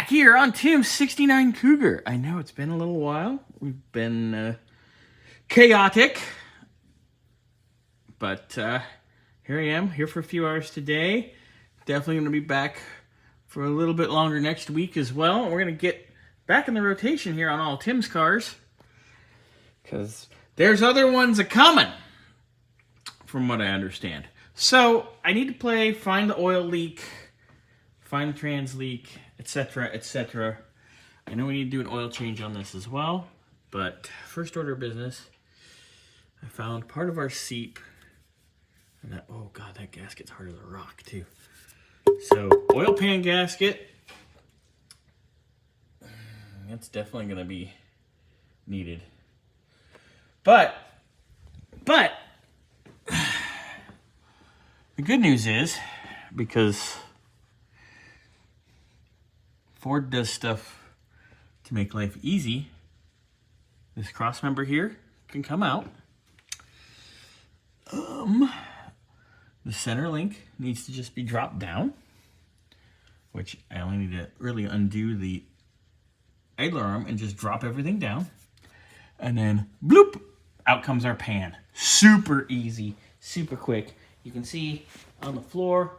back here on Tim's 69 Cougar. I know it's been a little while. We've been chaotic. But here I am, here for a few hours today. Definitely going to be back for a little bit longer next week as well. We're going to get back in the rotation here on all Tim's cars. Because there's other ones a-coming, from what I understand. So, I need to play find the oil leak, find the trans leak, etc., etc. I know we need to do an oil change on this as well, but first order of business, I found part of our seat, and that, oh god, that gasket's hard as a rock too. So, oil pan gasket, that's definitely going to be needed. But, the good news is, because Ford does stuff to make life easy, this cross member here can come out. The center link needs to just be dropped down, which I only need to really undo the idler arm and just drop everything down. And then, bloop, out comes our pan. Super easy, super quick. You can see on the floor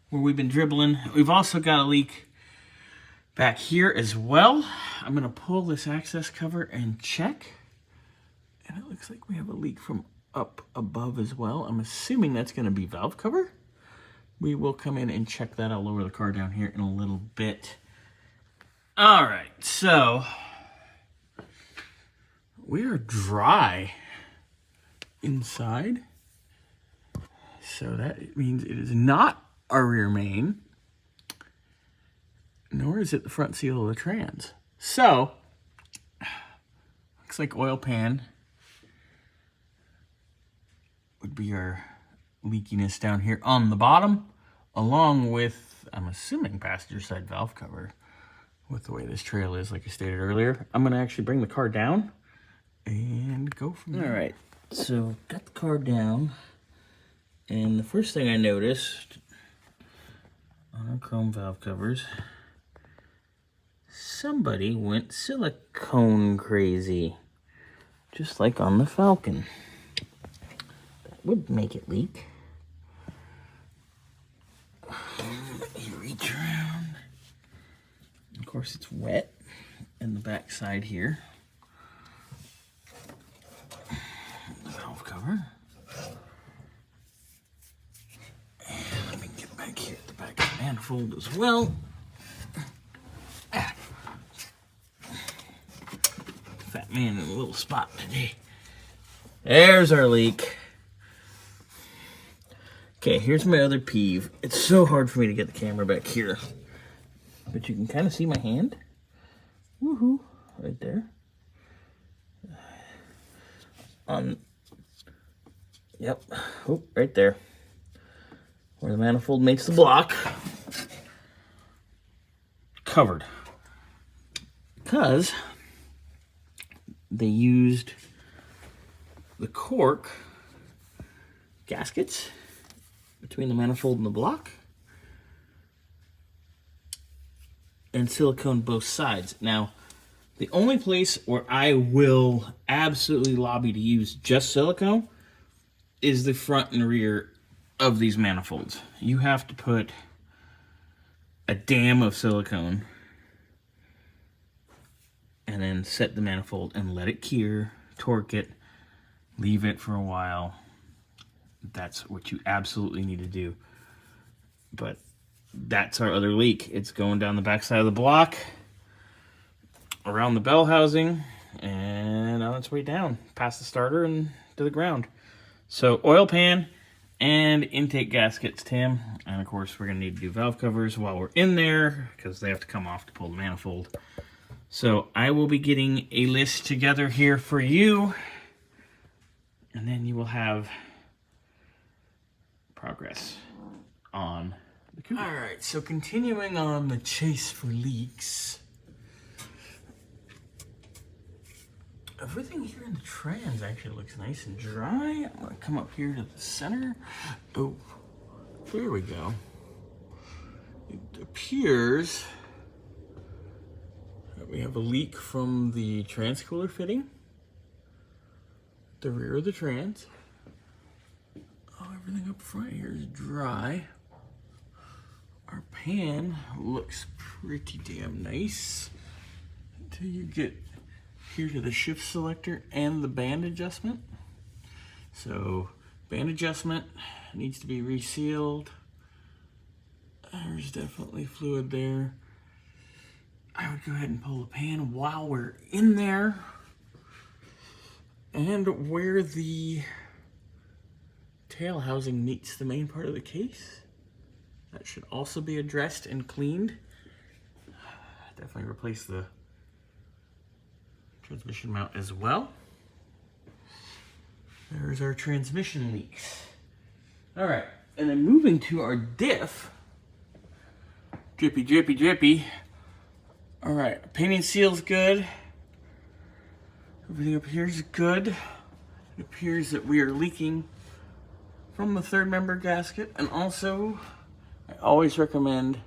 where we've been dribbling. We've also got a leak back here as well. I'm going to pull this access cover and check. And it looks like we have a leak from up above as well. I'm assuming that's going to be valve cover. We will come in and check that. I'll lower the car down here in a little bit. All right, so we are dry inside. So that means it is not our rear main, nor is it the front seal of the trans. So, looks like oil pan would be our leakiness down here on the bottom, along with, I'm assuming, passenger side valve cover. With the way this trail is, like I stated earlier, I'm going to actually bring the car down and go from there. All right, so got the car down. And the first thing I noticed on our chrome valve covers, somebody went silicone crazy, just like on the Falcon. That would make it leak. Let me reach around. Of course, it's wet in the back side here. The valve cover. Here at the back of the manifold as well. Fat man in a little spot today. There's our leak. Okay, here's my other peeve. It's so hard for me to get the camera back here. But you can kind of see my hand. Woohoo, right there. Yep, oh, right there. Where the manifold makes the block, covered, because they used the cork gaskets between the manifold and the block and silicone both sides. Now, the only place where I will absolutely lobby to use just silicone is the front and rear of these manifolds. You have to put a dam of silicone and then set the manifold and let it cure, torque it, leave it for a while. That's what you absolutely need to do. But that's our other leak. It's going down the back side of the block, around the bell housing, and on its way down, past the starter and to the ground. So oil pan and intake gaskets, Tim. And of course, we're going to need to do valve covers while we're in there, because they have to come off to pull the manifold. So I will be getting a list together here for you, and then you will have progress on the Cougar. All right, so continuing on the chase for leaks. Everything here in the trans actually looks nice and dry. I'm gonna come up here to the center. Oh, there we go. It appears We have a leak from the transcooler fitting, the rear of the trans. Oh, everything up front here is dry. Our pan looks pretty damn nice until you get here to the shift selector and the band adjustment. So band adjustment needs to be resealed. There's definitely fluid there. I would go ahead and pull the pan while we're in there. And where the tail housing meets the main part of the case, that should also be addressed and cleaned. Definitely replace the transmission mount as well. There's our transmission leaks. All right, and then moving to our diff. Drippy, drippy, drippy. All right, painting seal's good. Everything up here is good. It appears that we are leaking from the third member gasket, and also I always recommend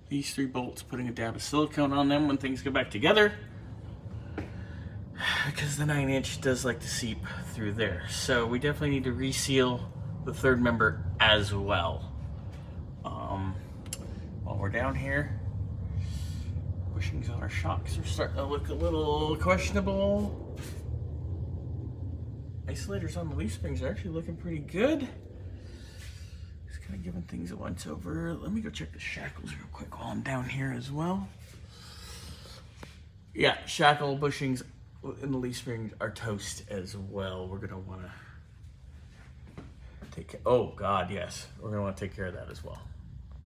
these 3 bolts, putting a dab of silicone on them when things go back together, because the 9-inch does like to seep through there. So we definitely need to reseal the third member as well. While we're down here, bushings on our shocks are starting to look a little questionable. Isolators on the leaf springs are actually looking pretty good. Just kind of giving things a once over. Let me go check the shackles real quick while I'm down here as well. Yeah, shackle bushings in the leaf springs are toast as well. We're gonna want to take care. Oh God, yes, we're gonna want to take care of that as well.